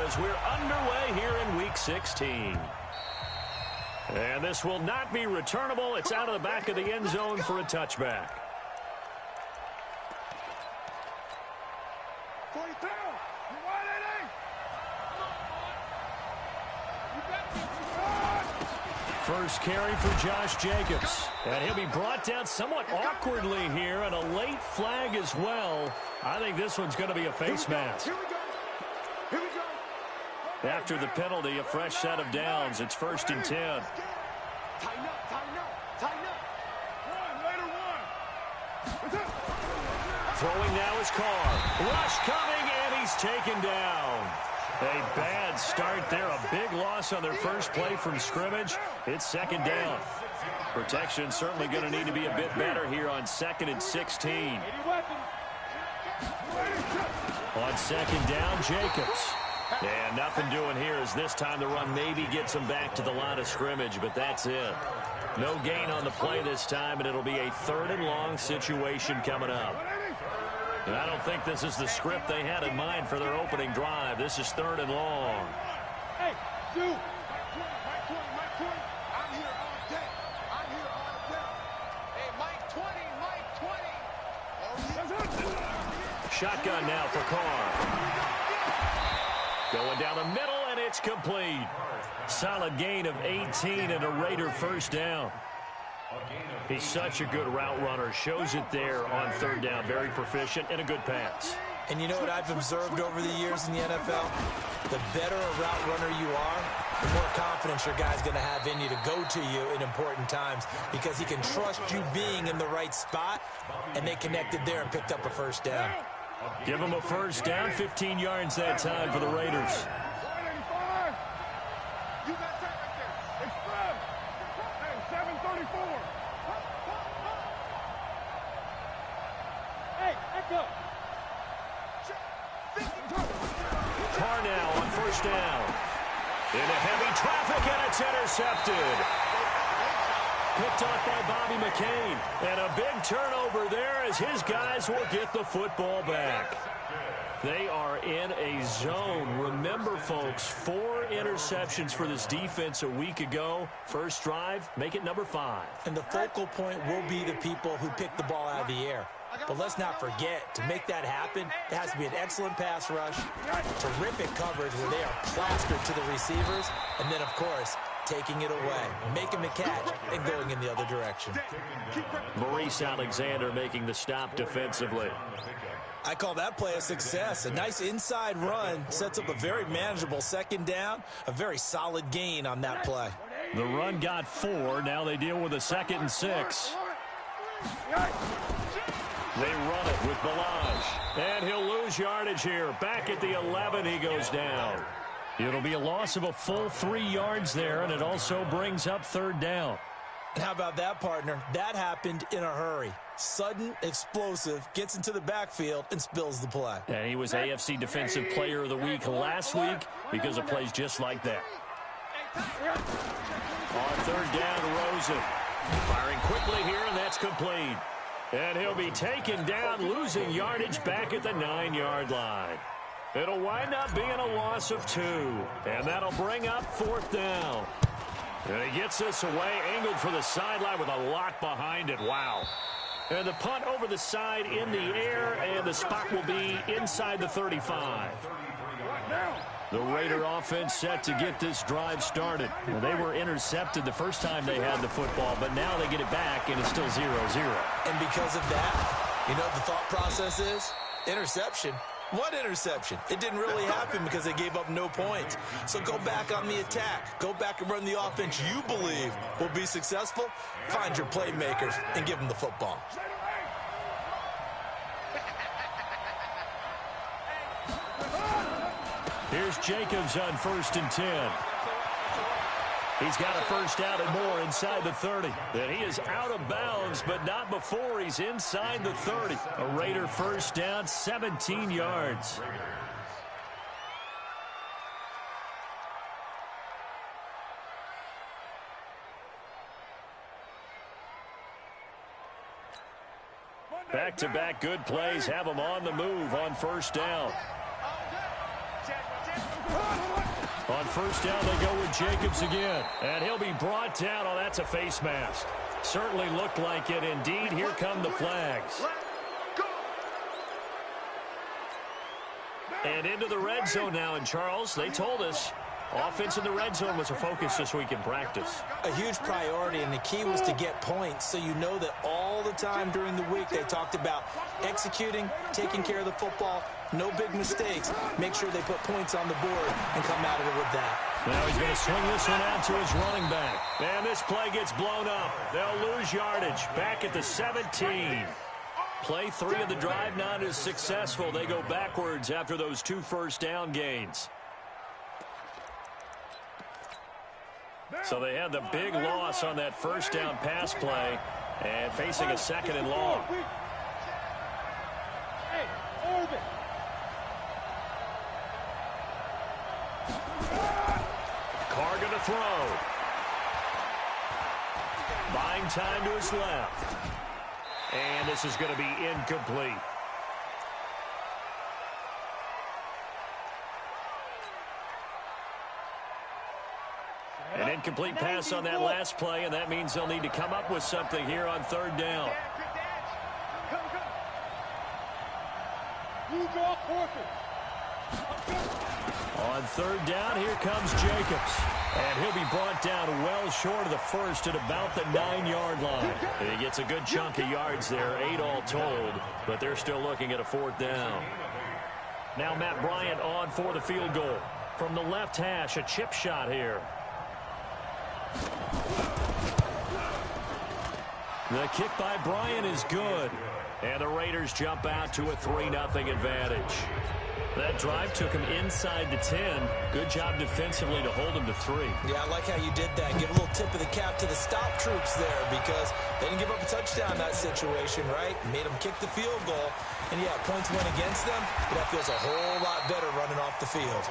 as we're underway here in Week 16. And this will not be returnable. It's out of the back of the end zone for a touchback. First carry for Josh Jacobs. And he'll be brought down somewhat awkwardly here, and a late flag as well. I think this one's going to be a face mask. After the penalty, a fresh set of downs. It's 1st and 10. Throwing now is Carr. Rush coming, and he's taken down. A bad start there. A big loss on their first play from scrimmage. It's 2nd down. Protection certainly going to need to be a bit better here on 2nd and 16. On 2nd down, Jacobs. And nothing doing here as this time the run maybe gets him back to the line of scrimmage, but that's it. No gain on the play this time, and it'll be a 3rd and long situation coming up. And I don't think this is the script they had in mind for their opening drive. This is 3rd and long. Hey, dude. Mike 20. I'm here all day. Hey, Mike 20. Shotgun now for Carr. Going down the middle, and it's complete. Solid gain of 18 and a Raider first down. He's such a good route runner. Shows it there on 3rd down. Very proficient and a good pass. And you know what I've observed over the years in the NFL? The better a route runner you are, the more confidence your guy's going to have in you to go to you in important times, because he can trust you being in the right spot, and they connected there and picked up a first down. Give him a first down, 15 yards that time for the Raiders. You got that right there. Express. Hey, 734. Hey, echo. Carr now on 1st down. Into heavy traffic, and it's intercepted. Picked off by Bobby McCain. And a big turnover there as his guys will get the football back. They are in a zone. Remember, folks, 4 interceptions for this defense a week ago. First drive, make it number 5. And the focal point will be the people who pick the ball out of the air. But let's not forget, to make that happen, there has to be an excellent pass rush, terrific coverage where they are plastered to the receivers, and then, of course, taking it away, making the catch, and going in the other direction. Maurice Alexander making the stop defensively. I call that play a success. A nice inside run sets up a very manageable 2nd down, a very solid gain on that play. The run got 4. Now they deal with a 2nd and 6. They run it with Balaj. And he'll lose yardage here. Back at the 11, he goes down. It'll be a loss of a full 3 yards there, and it also brings up 3rd down. And how about that, partner? That happened in a hurry. Sudden, explosive, gets into the backfield, and spills the play. And he was AFC Defensive Player of the Week last week because of plays just like that. On 3rd down, Rosen. Firing quickly here, and that's complete. And he'll be taken down, losing yardage back at the 9-yard line. It'll wind up being a loss of 2. And that'll bring up 4th down. And he gets this away, angled for the sideline with a lot behind it. Wow. And the punt over the side in the air, and the spot will be inside the 35. The Raider offense set to get this drive started. Well, they were intercepted the first time they had the football, but now they get it back, and it's still 0-0. And because of that, you know what the thought process is? Interception. What interception? It didn't really happen because they gave up no points. So go back on the attack. Go back and run the offense you believe will be successful. Find your playmakers and give them the football. Here's Jacobs on 1st and 10. He's got a first down and more inside the 30. And he is out of bounds, but not before he's inside the 30. A Raider first down, 17 yards. Back-to-back good plays have him on the move on first down. On first down, they go with Jacobs again. And he'll be brought down. Oh, that's a face mask. Certainly looked like it. Indeed, here come the flags. And into the red zone now. And, Charles, they told us offense in the red zone was a focus this week in practice. A huge priority, and the key was to get points. So you know that all the time during the week they talked about executing, taking care of the football, no big mistakes. Make sure they put points on the board and come out of it with that. Now he's going to swing this one out to his running back. And this play gets blown up. They'll lose yardage back at the 17. Play 3 of the drive not as successful. They go backwards after those 2 first down gains. So they had the big loss on that first down pass play and facing a 2nd and long. Carr going to throw. Buying time to his left. And this is going to be incomplete. An incomplete pass on that last play, and that means they'll need to come up with something here on 3rd down. On 3rd down, here comes Jacobs. And he'll be brought down well short of the first at about the 9-yard line. He gets a good chunk of yards there, 8 all told, but they're still looking at a 4th down. Now Matt Bryant on for the field goal. From the left hash, a chip shot here. The kick by Bryant is good. And the Raiders jump out to a 3-0 advantage. That drive took him inside the 10. Good job defensively to hold him to 3. Yeah, I like how you did that. Give a little tip of the cap to the stop troops there because they didn't give up a touchdown in that situation, right? Made them kick the field goal. And, yeah, points went against them, but that feels a whole lot better running off the field.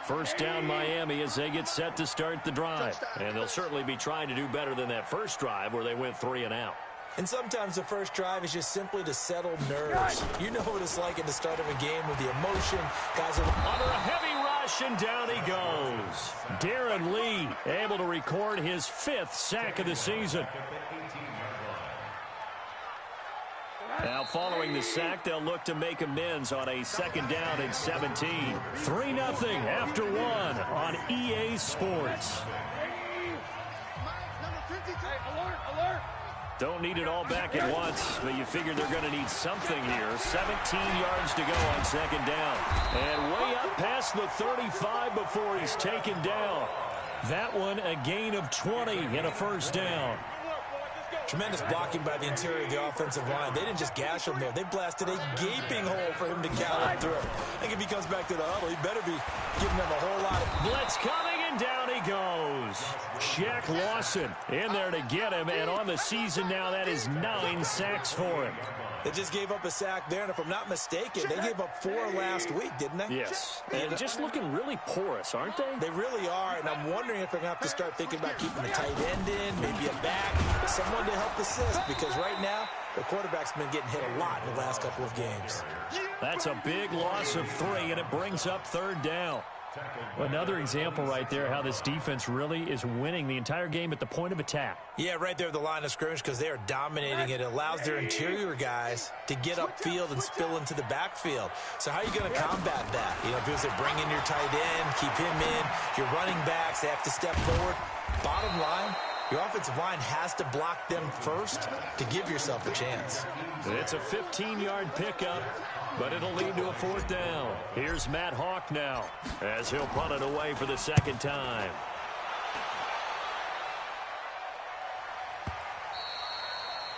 First down Miami as they get set to start the drive. And they'll certainly be trying to do better than that first drive where they went 3 and out. And sometimes the first drive is just simply to settle nerves. You know what it's like at the start of a game with the emotion. Guys are under a heavy rush, and down he goes. Darren Lee able to record his 5th sack of the season. Now, following the sack, they'll look to make amends on a 2nd down and 17. 3-0 after 1 on EA Sports. Don't need it all back at once, but you figure they're going to need something here. 17 yards to go on 2nd down. And way up past the 35 before he's taken down. That one a gain of 20 and a 1st down. Tremendous blocking by the interior of the offensive line. They didn't just gash him there. They blasted a gaping hole for him to gallop through. I think if he comes back to the huddle, he better be giving them a whole lot of... Blitz coming, and down he goes. Shaq Lawson in there to get him, and on the season now, that is 9 sacks for him. They just gave up a sack there, and if I'm not mistaken, they gave up 4 last week, didn't they? Yes. And just looking really porous, aren't they? They really are, and I'm wondering if they're going to have to start thinking about keeping a tight end in, maybe a back, someone to help assist, because right now, the quarterback's been getting hit a lot in the last couple of games. That's a big loss of 3, and it brings up 3rd down. Another example right there how this defense really is winning the entire game at the point of attack. Yeah, right there at the line of scrimmage because they are dominating it. It allows their interior guys to get upfield and spill into the backfield. So how are you going to combat that? You know, because they bring in your tight end, keep him in, your running backs, they have to step forward. Bottom line, your offensive line has to block them first to give yourself a chance. It's a 15-yard pickup, but it'll lead to a 4th down. Here's Matt Hawk now as he'll punt it away for the 2nd time.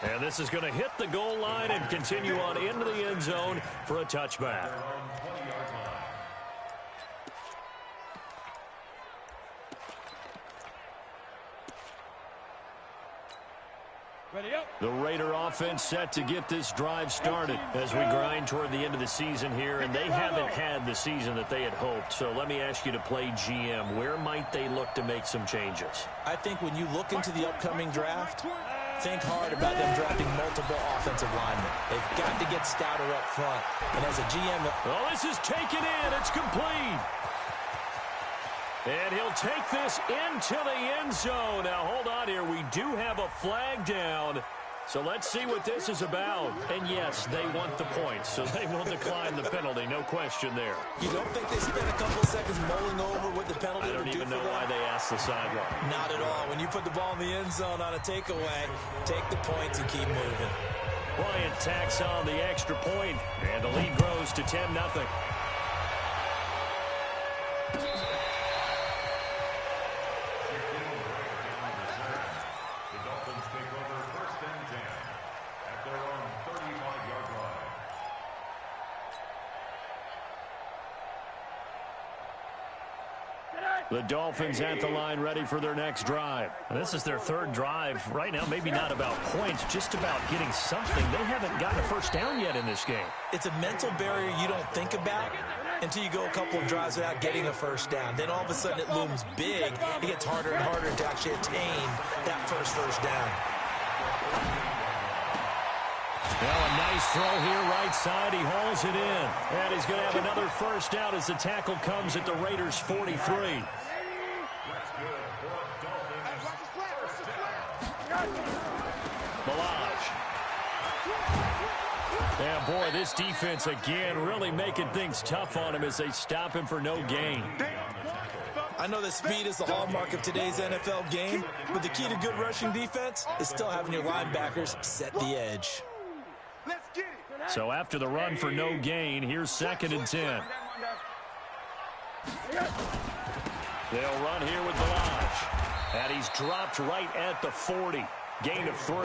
And this is going to hit the goal line and continue on into the end zone for a touchback. The Raider offense set to get this drive started as we grind toward the end of the season here, and they haven't had the season that they had hoped. So let me ask you to play GM. Where might they look to make some changes? I think when you look into the upcoming draft, think hard about them drafting multiple offensive linemen. They've got to get stouter up front. And as a GM... Oh, this is taken in. It's complete. And he'll take this into the end zone. Now, hold on here. We do have a flag down. So let's see what this is about. And yes, they want the points, so they will decline the penalty. No question there. You don't think they spent a couple seconds mulling over what the penalty would do for them? I don't even know why they asked the sideline. Not at all. When you put the ball in the end zone on a takeaway, take the points and keep moving. Bryant tacks on the extra point, and the lead grows to 10-0. The Dolphins at the line, ready for their next drive. This is their third drive. Right now, maybe not about points, just about getting something. They haven't gotten a first down yet in this game. It's a mental barrier you don't think about until you go a couple of drives without getting a first down. Then all of a sudden it looms big. It gets harder and harder to actually attain that first down. Well, a nice throw here, right side. He hauls it in. And he's going to have another first down as the tackle comes at the Raiders' 43. Malage. And boy, this defense again really making things tough on him as they stop him for no gain. I know that speed is the hallmark of today's NFL game, but the key to good rushing defense is still having your linebackers set the edge. So after the run for no gain, here's 2nd and 10. They'll run here with Malage. And he's dropped right at the 40. Gain of 3.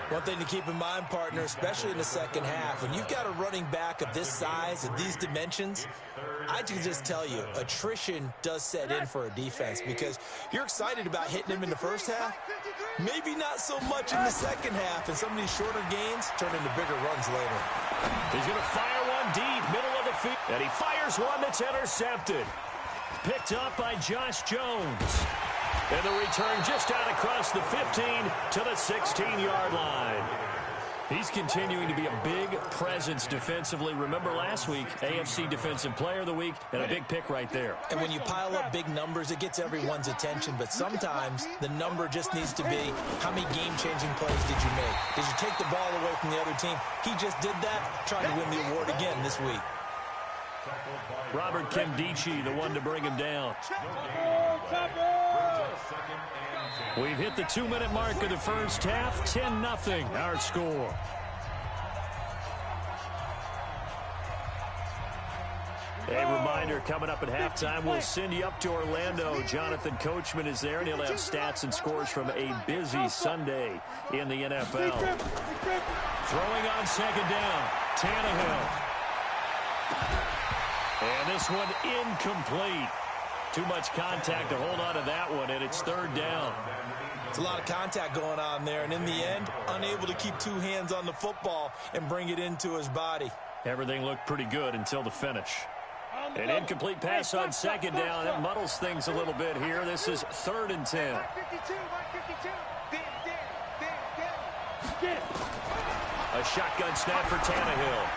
One thing to keep in mind, partner, especially in the second half, when you've got a running back of this size and these dimensions, I can just tell you, attrition does set in for a defense because you're excited about hitting him in the first half, maybe not so much in the second half, and some of these shorter gains turn into bigger runs later. He's going to fire one deep, middle of the field, and he fires one that's intercepted. Picked up by Josh Jones. And the return just out across the 15 to the 16-yard line. He's continuing to be a big presence defensively. Remember last week, AFC Defensive Player of the Week, and a big pick right there. And when you pile up big numbers, it gets everyone's attention. But sometimes the number just needs to be, how many game-changing plays did you make? Did you take the ball away from the other team? He just did that, trying to win the award again this week. Robert Kimdichie, the one to bring him down. We've hit the 2-minute mark of the first half. 10-0, our score. A reminder, coming up at halftime, we'll send you up to Orlando. Jonathan Coachman is there, and he'll have stats and scores from a busy Sunday in the NFL. Throwing on 2nd down, Tannehill. And this one incomplete. Too much contact to hold on to that one, and it's 3rd down. It's a lot of contact going on there, and in the end, unable to keep 2 hands on the football and bring it into his body. Everything looked pretty good until the finish. An incomplete pass on 2nd down. It muddles things a little bit here. This is 3rd and 10. A shotgun snap for Tannehill.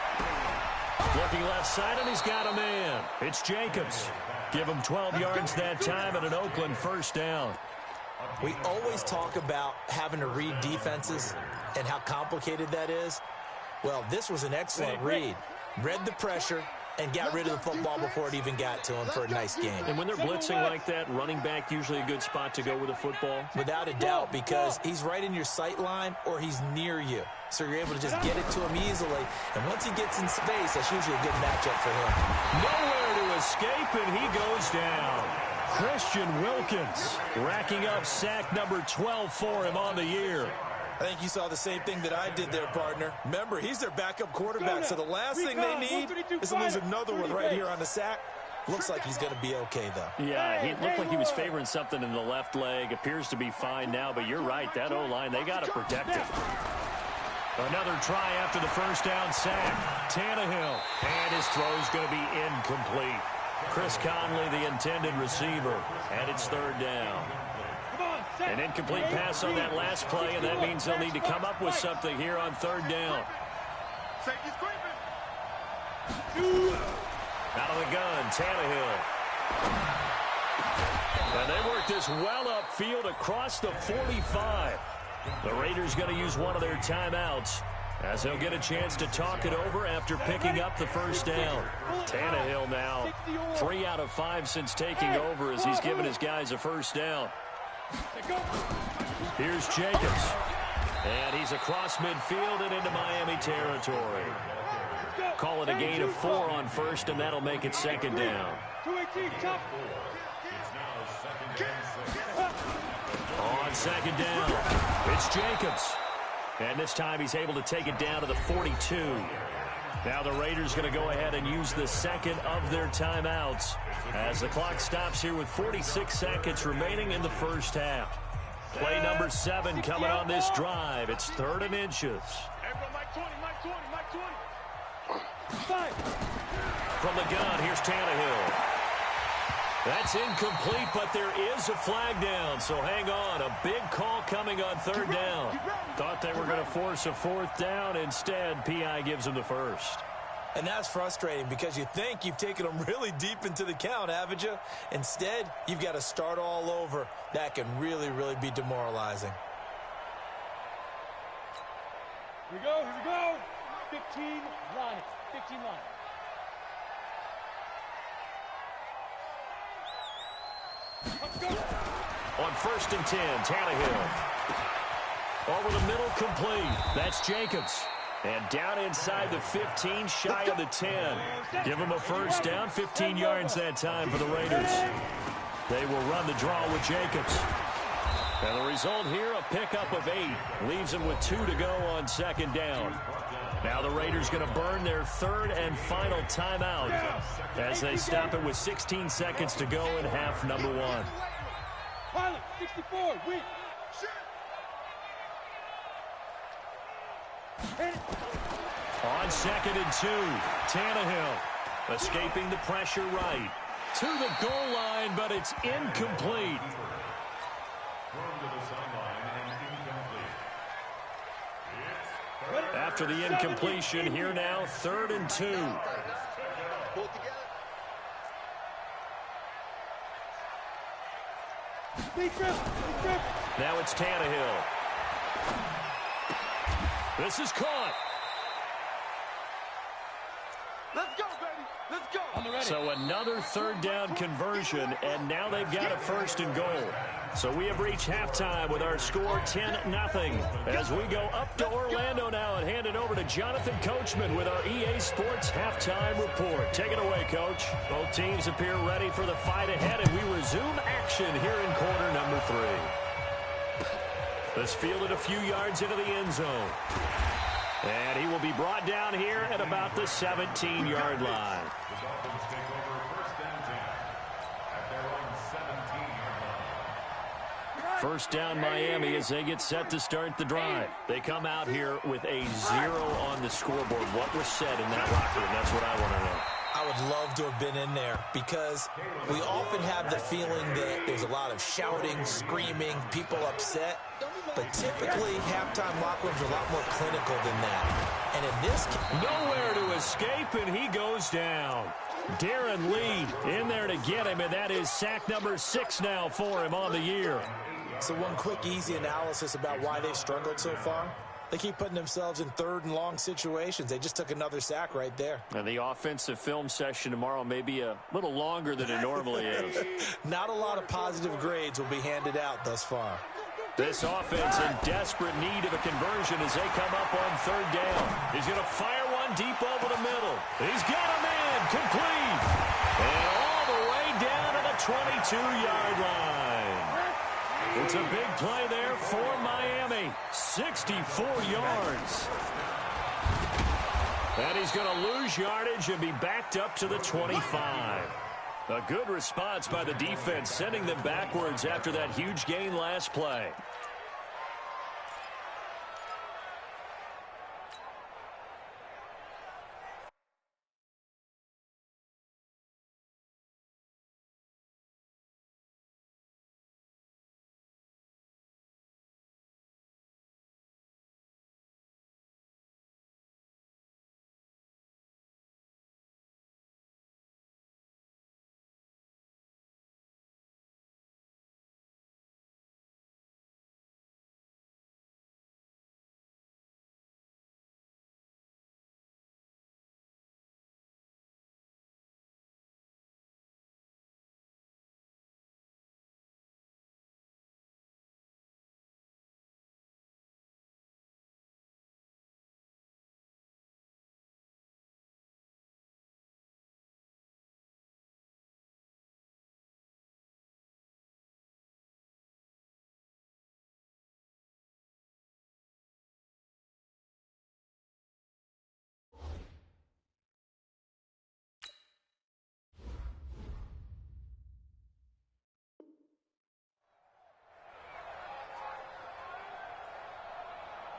Looking left side, and he's got a man. It's Jacobs. Give him 12 yards that time and an Oakland first down. We always talk about having to read defenses and how complicated that is. Well, this was an excellent read. Read the pressure and got rid of the football before it even got to him for a nice game. And when they're blitzing like that, running back usually a good spot to go with the football? Without a doubt, because he's right in your sight line or he's near you. So you're able to just get it to him easily. And once he gets in space, that's usually a good matchup for him. Nowhere to escape, and he goes down. Christian Wilkins racking up sack number 12 for him on the year. I think you saw the same thing that I did there, partner. Remember, he's their backup quarterback, so the last thing they need is to lose another one right here on the sack. Looks like he's going to be okay, though. Yeah, he looked like he was favoring something in the left leg. Appears to be fine now, but you're right. That O-line, they got to protect him. Another try after the first down sack. Tannehill, and his throw's going to be incomplete. Chris Conley, the intended receiver, and it's 3rd down. An incomplete pass on that last play, and that means they'll need to come up with something here on third down. Safety's creeping. Out of the gun, Tannehill. And they work this well upfield across the 45. The Raiders going to use one of their timeouts as they'll get a chance to talk it over after picking up the first down. Tannehill now 3 out of 5 since taking over as he's given his guys a first down. Here's Jacobs. And he's across midfield and into Miami territory. Call it a gain of 4 on first, and that'll make it second down. On second down, it's Jacobs. And this time he's able to take it down to the 42. Now the Raiders going to go ahead and use the second of their timeouts as the clock stops here with 46 seconds remaining in the first half. Play number 7 coming on this drive. It's 3rd and inches. From the gun, here's Tannehill. That's incomplete, but there is a flag down, so hang on. A big call coming on third down. Thought they were going to force a 4th down. Instead, P.I. gives them the first. And that's frustrating because you think you've taken them really deep into the count, haven't you? Instead, you've got to start all over. That can really, really be demoralizing. Here we go, here we go. 15 line it, 15 line. Let's go. On 1st and 10, Tannehill. Over the middle, complete. That's Jacobs. And down inside the 15, shy of the 10. Give him a first down, 15 yards that time for the Raiders. They will run the draw with Jacobs. And the result here, a pickup of 8. Leaves them with 2 to go on second down. Now the Raiders going to burn their 3rd and final timeout as they stop it with 16 seconds to go in half number 1. Pilot, 64, weak. On 2nd and 2, Tannehill escaping the pressure right. To the goal line, but it's incomplete. After the incompletion, here now, 3rd and 2. Now it's Tannehill. This is caught. Let's go, baby. Let's go. So another 3rd down conversion, and now they've got a 1st and goal. So we have reached halftime with our score 10-0. As we go up to Orlando now and hand it over to Jonathan Coachman with our EA Sports Halftime Report. Take it away, Coach. Both teams appear ready for the fight ahead, and we resume action here in quarter number 3. This fielded a few yards into the end zone. And he will be brought down here at about the 17-yard line. First down Miami as they get set to start the drive. They come out here with a 0 on the scoreboard. What was said in that locker room? That's what I want to know. I would love to have been in there because we often have the feeling that there's a lot of shouting, screaming, people upset. But typically, halftime locker rooms are a lot more clinical than that. And in this case, nowhere to escape, and he goes down. Darren Lee in there to get him, and that is sack number 6 now for him on the year. So one quick, easy analysis about why they've struggled so far. They keep putting themselves in 3rd and long situations. They just took another sack right there. And the offensive film session tomorrow may be a little longer than it normally is. Not a lot of positive grades will be handed out thus far. This offense in desperate need of a conversion as they come up on 3rd down. He's going to fire one deep over the middle. He's got a man complete. And all the way down to the 22-yard line. It's a big play there for Miami. 64 yards. And he's going to lose yardage and be backed up to the 25. A good response by the defense, sending them backwards after that huge gain last play.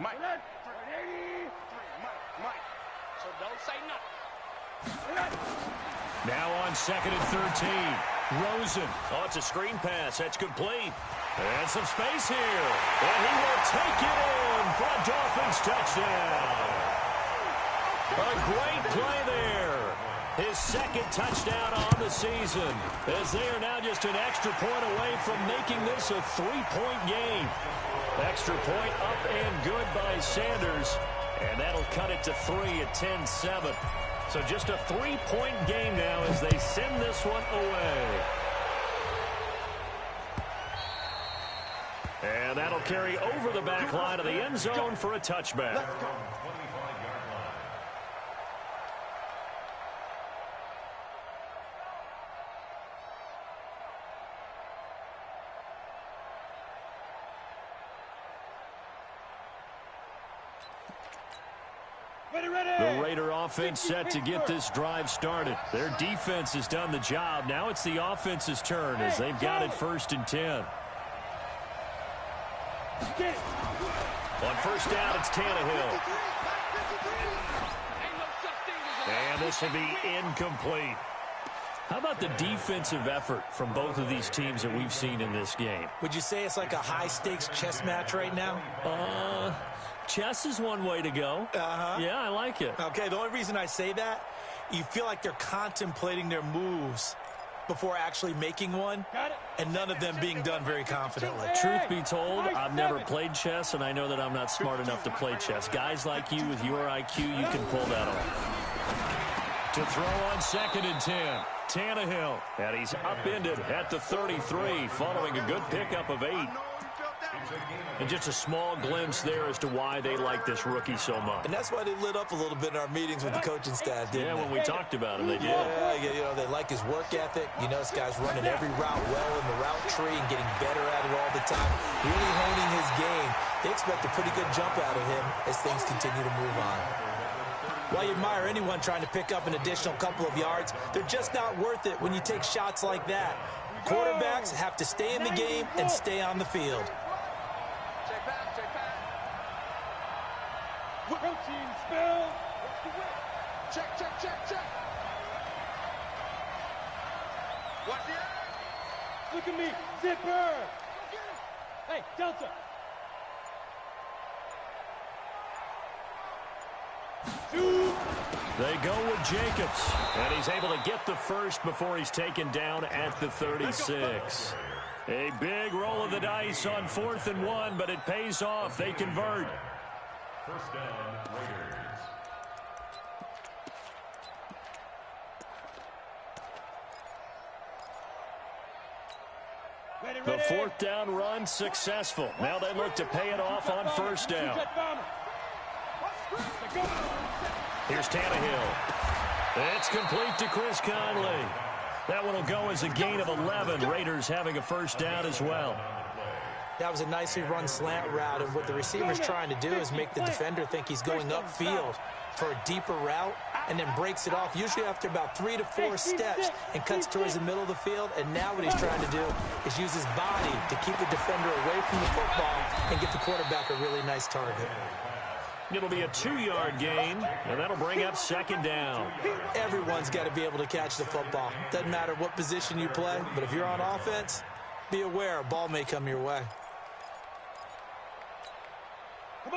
Mike. Mike. So don't say nothing. Now on 2nd and 13. Rosen. Oh, it's a screen pass. That's complete. And some space here. And he will take it in for a Dolphins touchdown. A great play there. His second touchdown on the season, as they are now just an extra point away from making this a 3-point game. Extra point up and good by Sanders, and that'll cut it to 3 at 10-7. So just a 3-point game now as they send this one away. And that'll carry over the back line of the end zone for a touchback. The Raider offense set to get this drive started. Their defense has done the job. Now it's the offense's turn as they've got it 1st and 10. On first down, it's Tannehill. And this will be incomplete. How about the defensive effort from both of these teams that we've seen in this game? Would you say it's like a high-stakes chess match right now? Chess is one way to go. Yeah, I like it. Okay, the only reason I say that, you feel like they're contemplating their moves before actually making one, and none of them being done very confidently. Truth be told, I've never played chess, and I know that I'm not smart enough to play chess. Guys like you with your IQ, you can pull that off. To throw on 2nd and 10, Tannehill. And he's upended at the 33 following a good pickup of 8. And just a small glimpse there as to why they like this rookie so much. And that's why they lit up a little bit in our meetings with the coaching staff, didn't they? When we talked about him, they did. Yeah, you know, they like his work ethic. You know, this guy's running every route well in the route tree and getting better at it all the time. Really honing his game. They expect a pretty good jump out of him as things continue to move on. While you admire anyone trying to pick up an additional couple of yards, they're just not worth it when you take shots like that. Quarterbacks have to stay in the game and stay on the field. Protein spill. Check. What's the end? Look at me, zipper. Hey, Delta. Shoot. They go with Jacobs, and he's able to get the first before he's taken down at the 36. A big roll of the dice on 4th and 1, but it pays off. They convert. First down, Raiders. The 4th down run successful. Now they look to pay it off on 1st down. Here's Tannehill. It's complete to Chris Conley. That one will go as a gain of 11. Raiders having a 1st down as well. That was a nicely run slant route, and what the receiver's trying to do is make the defender think he's going upfield for a deeper route and then breaks it off, usually after about 3 to 4 steps, and cuts towards the middle of the field. And now what he's trying to do is use his body to keep the defender away from the football and get the quarterback a really nice target. It'll be a 2-yard gain, and that'll bring up 2nd down. Everyone's got to be able to catch the football. Doesn't matter what position you play, but if you're on offense, be aware a ball may come your way.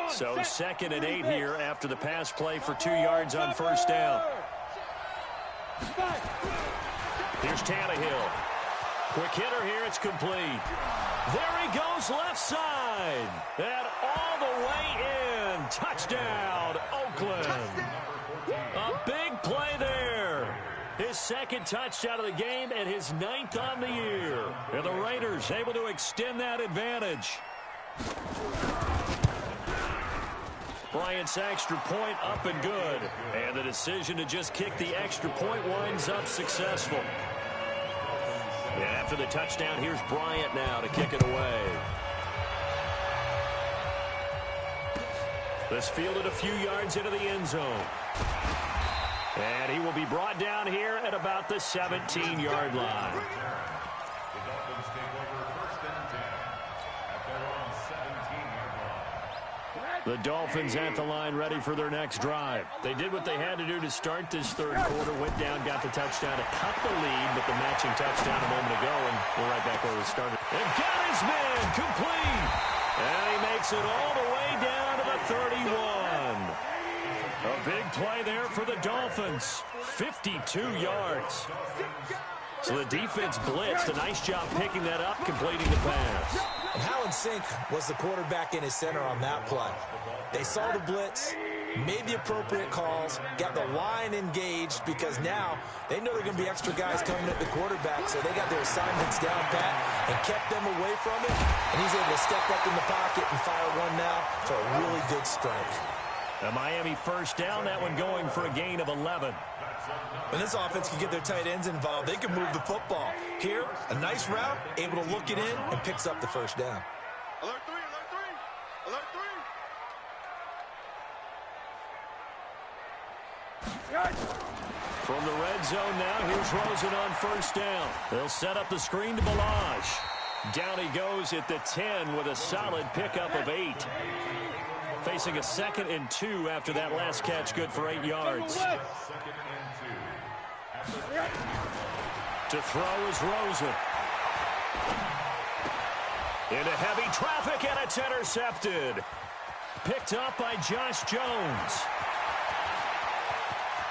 So 2nd and 8 here after the pass play for 2 yards on 1st down. Here's Tannehill. Quick hitter here, it's complete. There he goes left side. And all the way in. Touchdown, Oakland. A big play there. His 2nd touchdown of the game and his 9th on the year. And the Raiders able to extend that advantage. Bryant's extra point up and good. And the decision to just kick the extra point winds up successful. And after the touchdown, here's Bryant now to kick it away. This fielded a few yards into the end zone. And he will be brought down here at about the 17-yard line. The Dolphins take over 1st and 10 at their own 17-yard line. The Dolphins at the line ready for their next drive. They did what they had to do to start this third quarter, went down, got the touchdown to cut the lead, but the matching touchdown a moment ago, and we're right back where we started. And got his man complete. And he makes it all the way down to the 31. A big play there for the Dolphins. 52 yards. So the defense blitzed. A nice job picking that up, completing the pass. And how in sync was the quarterback in his center on that play? They saw the blitz, made the appropriate calls, got the line engaged because now they know there are going to be extra guys coming at the quarterback, so they got their assignments down pat and kept them away from it. And he's able to step up in the pocket and fire one now for a really good strike. A Miami first down, that one going for a gain of 11. When this offense can get their tight ends involved, they can move the football. Here, a nice route, able to look it in, and picks up the first down. Alert 3, alert 3, alert 3. From the red zone now, here's Rosen on first down. They'll set up the screen to Balaj. Down he goes at the 10 with a solid pickup of 8. Facing a 2nd and 2 after that last catch, good for 8 yards. To throw is Rosen. Into heavy traffic, and it's intercepted. Picked up by Josh Jones.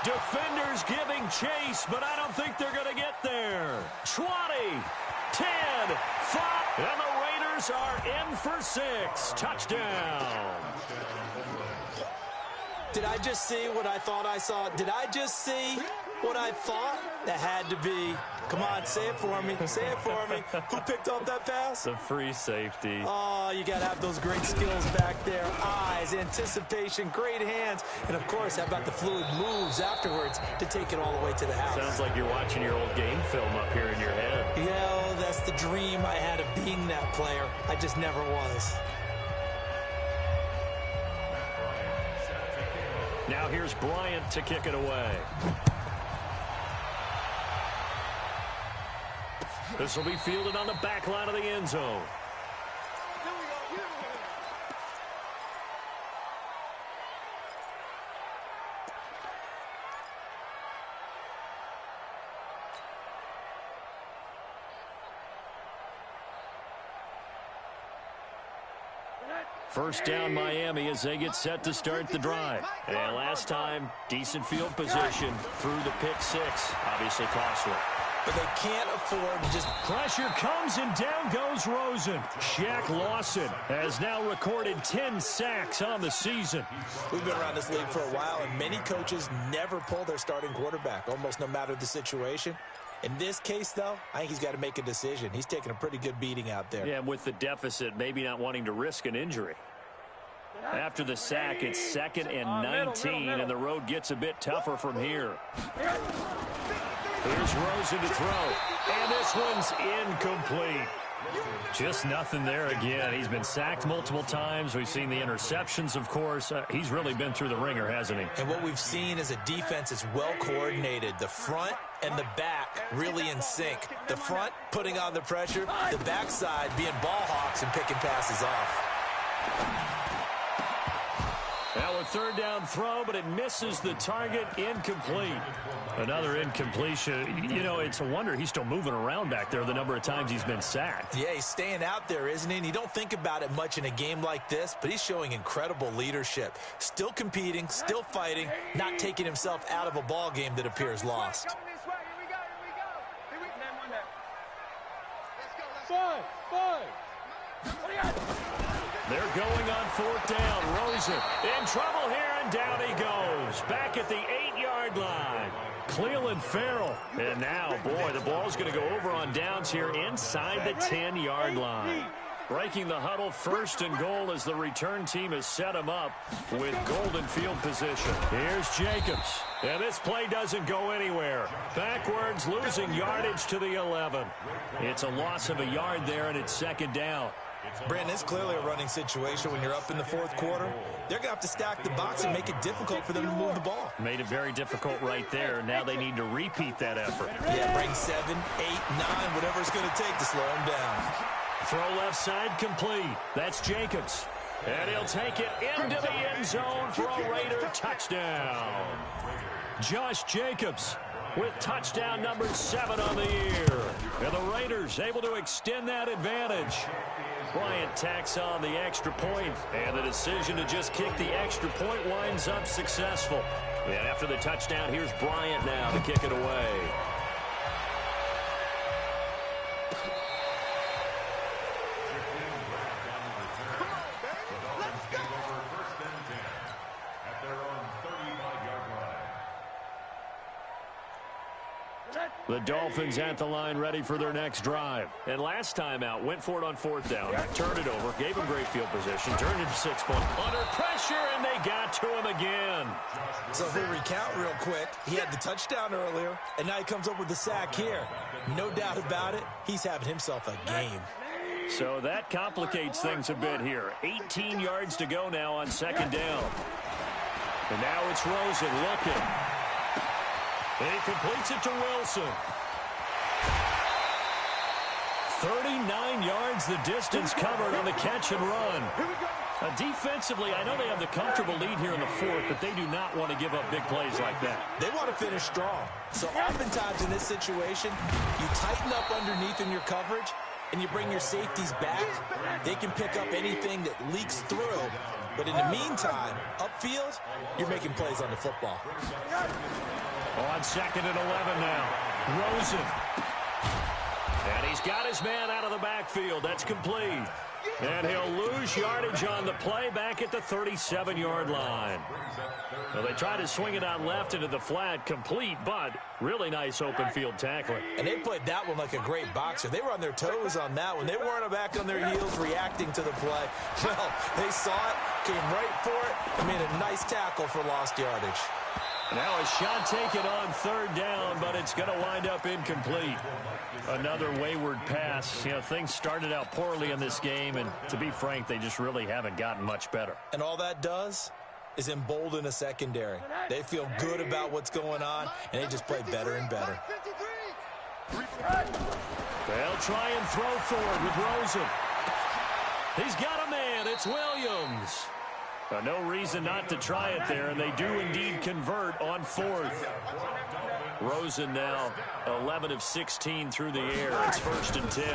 Defenders giving chase, but I don't think they're going to get there. 20, 10, 5, and the Raiders are in for 6. Touchdown. Did I just see what I thought I saw? Did I just see what I thought? That had to be. Come on, say it for me. Say it for me. Who picked up that pass? The free safety. Oh, you got to have those great skills back there. Eyes, anticipation, great hands. And, of course, how about the fluid moves afterwards to take it all the way to the house? Sounds like you're watching your old game film up here in your head. Yeah, oh, that's the dream I had of being that player. I just never was. Now here's Bryant to kick it away. This will be fielded on the back line of the end zone. First down Miami as they get set to start the drive. And last time, decent field position through the pick 6. Obviously costly. But they can't afford to just... Pressure comes and down goes Rosen. Shaq Lawson has now recorded 10 sacks on the season. We've been around this league for a while, and many coaches never pull their starting quarterback, almost no matter the situation. In this case, though, I think he's got to make a decision. He's taking a pretty good beating out there. Yeah, with the deficit, maybe not wanting to risk an injury. After the sack, it's 2nd and 19, and the road gets a bit tougher from here. Here's Rosen to throw, and this one's incomplete. Just nothing there again. He's been sacked multiple times. We've seen the interceptions, of course. He's really been through the ringer, hasn't he? And what we've seen is a defense that's well coordinated. The front and the back really in sync. The front putting on the pressure, the backside being ball hawks and picking passes off. Now a third down throw, but it misses the target. Incomplete. Another incompletion. You know, it's a wonder he's still moving around back there the number of times he's been sacked. Yeah, he's staying out there, isn't he? And you don't think about it much in a game like this, but he's showing incredible leadership. Still competing, still fighting, not taking himself out of a ball game that appears lost. They're going on 4th down. Rosen in trouble here, and down he goes. Back at the 8-yard line. Cleveland Farrell. And now, boy, the ball's going to go over on downs here inside the 10-yard line. Breaking the huddle, 1st and goal as the return team has set him up with golden field position. Here's Jacobs. And this play doesn't go anywhere. Backwards, losing yardage to the 11. It's a loss of a yard there, and it's 2nd down. Brandon, it's clearly a running situation when you're up in the 4th quarter. They're going to have to stack the box and make it difficult for them to move the ball. Made it very difficult right there. Now they need to repeat that effort. Yeah, bring 7, 8, 9, whatever it's going to take to slow them down. Throw left side complete. That's Jacobs. And he'll take it into the end zone for a Raider touchdown. Josh Jacobs with touchdown number 7 on the year. And the Raiders able to extend that advantage. Bryant tacks on the extra point, and the decision to just kick the extra point winds up successful. And after the touchdown, here's Bryant now to kick it away. The Dolphins at the line ready for their next drive. And last time out, went for it on 4th down, turned it over, gave him great field position, turned it to 6 points. Under pressure, and they got to him again. So if we recount real quick, he had the touchdown earlier, and now he comes up with the sack here. No doubt about it, he's having himself a game. So that complicates things a bit here. 18 yards to go now on 2nd down. And now it's Rosen looking. He completes it to Wilson. 39 yards the distance covered on the catch and run. Defensively, I know they have the comfortable lead here in the 4th, but they do not want to give up big plays like that. They want to finish strong. So oftentimes in this situation, you tighten up underneath in your coverage, and you bring your safeties back. They can pick up anything that leaks through. But in the meantime, upfield, you're making plays on the football. On 2nd and 11 now. Rosen. And he's got his man out of the backfield. That's complete. And he'll lose yardage on the play back at the 37-yard line. Well, they try to swing it out left into the flat, complete, but really nice open field tackling. And they played that one like a great boxer. They were on their toes on that one. They weren't back on their heels reacting to the play. Well, they saw it, came right for it, and made a nice tackle for lost yardage. Now a shot taken on 3rd down, but it's going to wind up incomplete. Another wayward pass. You know, things started out poorly in this game, and to be frank, they just really haven't gotten much better. And all that does is embolden a secondary. They feel good about what's going on, and they just play better and better. They'll try and throw forward with Rosen. He's got a man. It's Williams. No reason not to try it there, and they do indeed convert on 4th. Rosen now 11 of 16 through the air. It's 1st and 10.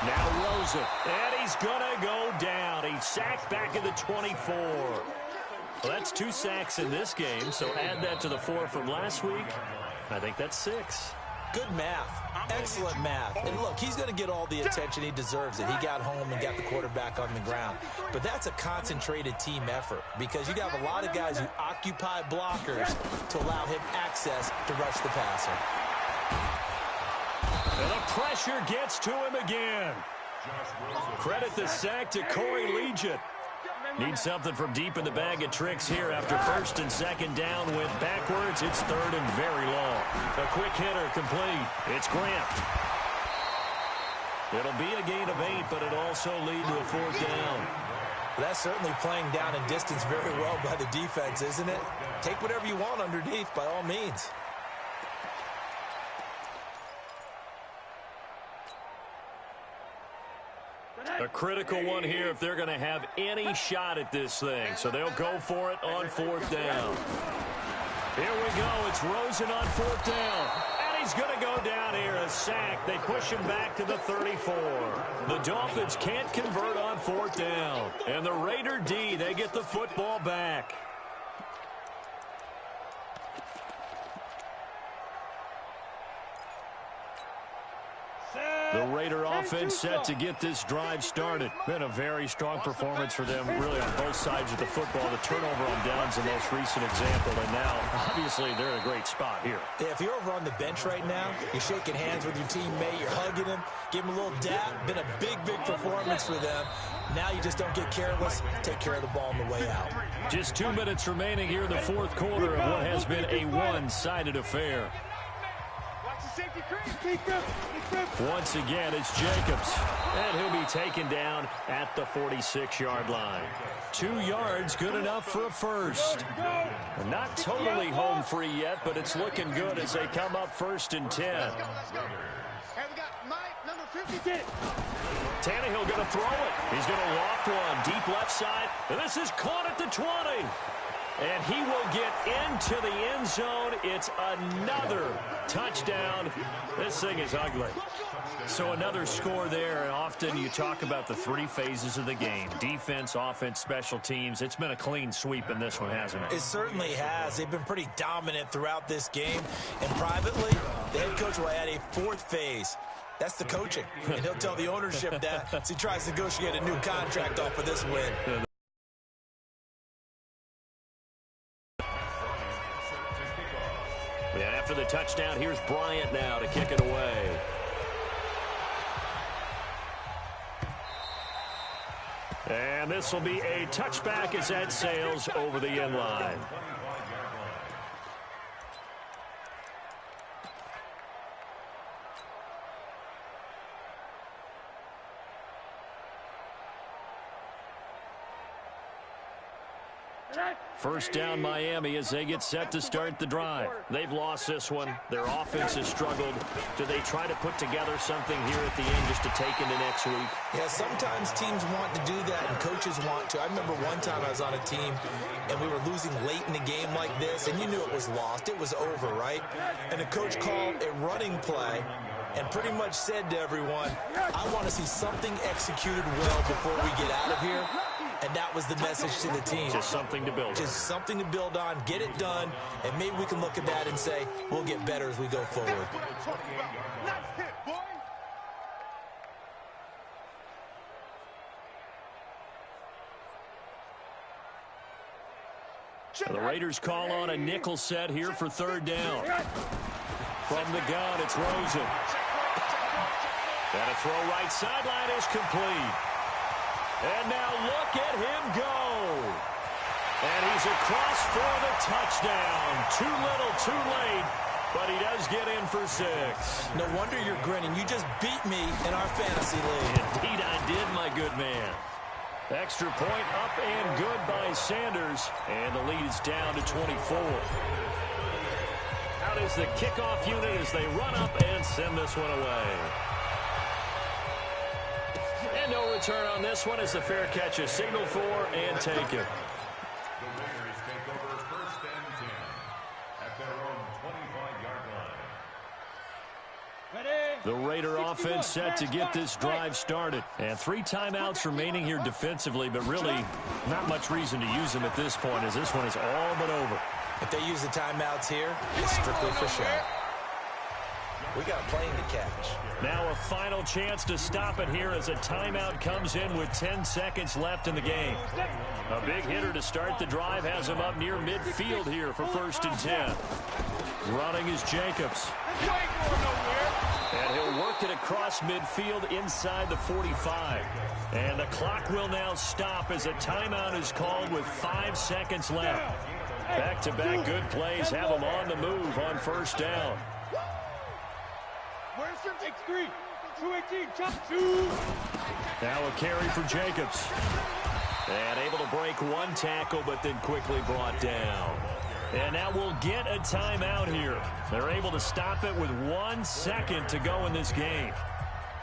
Now Rosen, and he's going to go down. He's sacked back at the 24. Well, that's 2 sacks in this game, so add that to the 4 from last week. I think that's 6. Good math. Excellent math. And look, he's going to get all the attention. He deserves it. He got home and got the quarterback on the ground. But that's a concentrated team effort because you have a lot of guys who occupy blockers to allow him access to rush the passer. And the pressure gets to him again. Credit the sack to Corey Legent. Need something from deep in the bag of tricks here after 1st and 2nd down. Went backwards. It's 3rd and very long. A quick hitter complete. It's Grant. It'll be a gain of 8, but it'll also lead to a 4th down. That's certainly playing down in distance very well by the defense, isn't it? Take whatever you want underneath by all means. A critical one here if they're going to have any shot at this thing. So they'll go for it on 4th down. Here we go. It's Rosen on 4th down. And he's going to go down here. A sack. They push him back to the 34. The Dolphins can't convert on 4th down. And the Raider D, they get the football back. The Raider offense set to get this drive started. Been a very strong performance for them, really, on both sides of the football. The turnover on downs, the most recent example, and now, obviously, they're in a great spot here. Yeah, if you're over on the bench right now, you're shaking hands with your teammate, you're hugging him, give him a little dap. Been a big, big performance for them. Now you just don't get careless. Take care of the ball on the way out. Just 2 minutes remaining here in the 4th quarter of what has been a one-sided affair. Once again, it's Jacobs, and he'll be taken down at the 46-yard line. 2 yards, good enough for a first. Not totally home free yet, but it's looking good as they come up 1st and 10. Hey, we got Mike, number Tannehill going to throw it. He's going to loft one deep left side. And this is caught at the 20. And he will get into the end zone. It's another touchdown. This thing is ugly. So another score there. And often you talk about the three phases of the game. Defense, offense, special teams. It's been a clean sweep in this one, hasn't it? It certainly has. They've been pretty dominant throughout this game. And privately, the head coach will add a fourth phase. That's the coaching. And he'll tell the ownership that as he tries to negotiate a new contract off of this win. Yeah, after the touchdown, here's Bryant now to kick it away. And this will be a touchback as that sails over the end line. First down Miami as they get set to start the drive. They've lost this one. Their offense has struggled. Do they try to put together something here at the end just to take into next week? Yeah, sometimes teams want to do that and coaches want to. I remember one time I was on a team and we were losing late in the game like this and you knew it was lost. It was over, right? And the coach called a running play and pretty much said to everyone, I want to see something executed well before we get out of here. And that was the message to the team. Just something to build on. Just something to build on, get it done, and maybe we can look at that and say, we'll get better as we go forward. The Raiders call on a nickel set here for third down. From the gun, it's Rosen. And a throw right sideline is complete. And now look at him go. And he's across for the touchdown. Too little, too late. But he does get in for 6. No wonder you're grinning. You just beat me in our fantasy league. Indeed I did, my good man. Extra point up and good by Sanders. And the lead is down to 24. Out is the kickoff unit as they run up and send this one away. And no return on this one as the fair catch is signaled for and taken. The Raiders take over first and 10 at their own 25-yard line. The Raider offense set to get this drive started. And 3 timeouts remaining here defensively, but really not much reason to use them at this point as this one is all but over. If they use the timeouts here, it's strictly for show. We got a plane to catch. Now a final chance to stop it here as a timeout comes in with 10 seconds left in the game. A big hitter to start the drive has him up near midfield here for first and 10. Running is Jacobs. And he'll work it across midfield inside the 45. And the clock will now stop as a timeout is called with 5 seconds left. Back-to-back good plays have him on the move on first down. Where's your X3? 218, jump 2. Now a carry for Jacobs. And able to break one tackle, but then quickly brought down. And now we'll get a timeout here. They're able to stop it with 1 second to go in this game.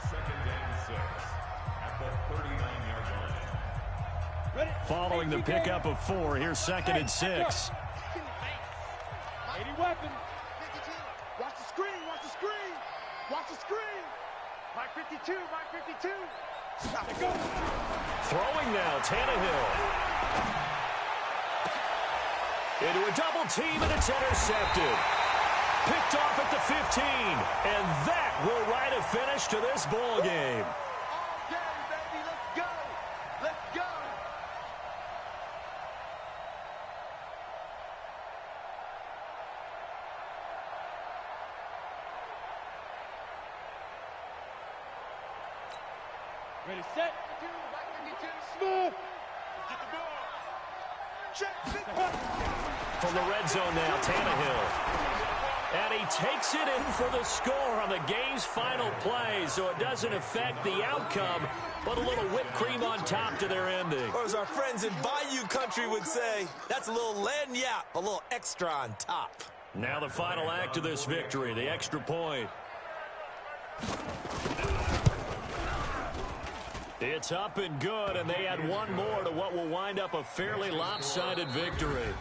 Second and 6 at the 39-yard line. Following the pickup of 4, here's second and 6. 80 weapon. Watch the screen, watch the screen. Watch the screen. Mike 52, Mike 52. Stop it, go. Throwing now, Tannehill. Into a double team, and it's intercepted. Picked off at the 15, and that will write a finish to this ball game. All day, baby, let's go. Let's go. Ready, set. Smooth. Get the ball. Check. From the red zone now, Tannehill. And he takes it in for the score on the game's final play, so it doesn't affect the outcome, but a little whipped cream on top to their ending. Or as our friends in Bayou Country would say, that's a little lagniappe, a little extra on top. Now the final act of this victory, the extra point. It's up and good, and they add one more to what will wind up a fairly lopsided victory.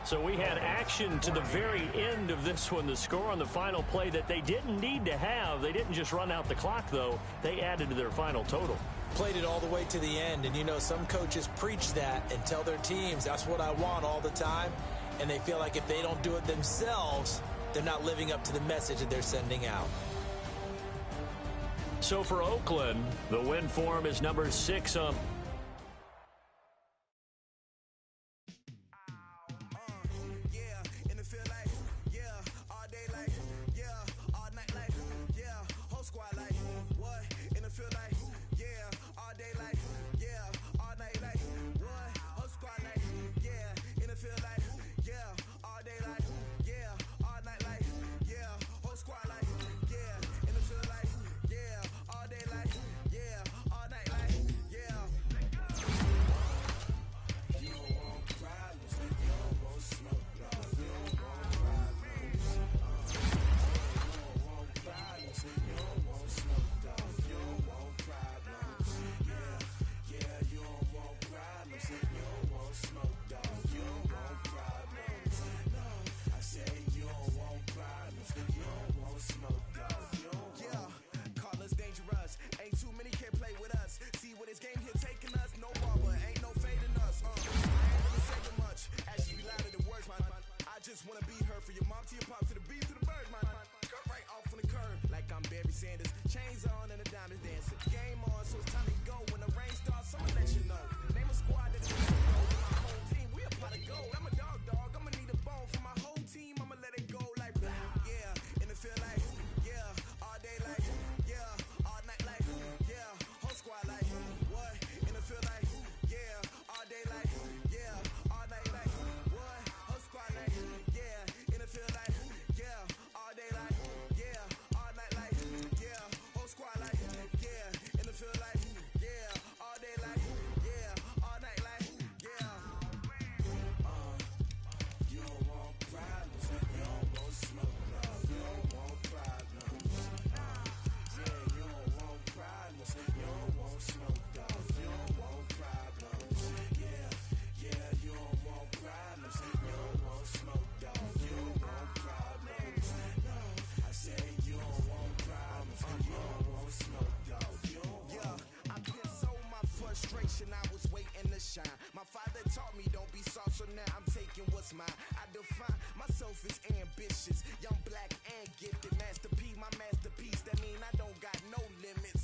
So we had action to the very end of this one. The score on the final play that they didn't need to have. They didn't just run out the clock, though. They added to their final total. Played it all the way to the end, and you know some coaches preach that and tell their teams that's what I want all the time, and they feel like if they don't do it themselves, they're not living up to the message that they're sending out. So for Oakland, the win form is number 6 on. My father taught me don't be soft, so now I'm taking what's mine. I define myself as ambitious, young, black, and gifted. Master P, my masterpiece. That mean I don't got no limits.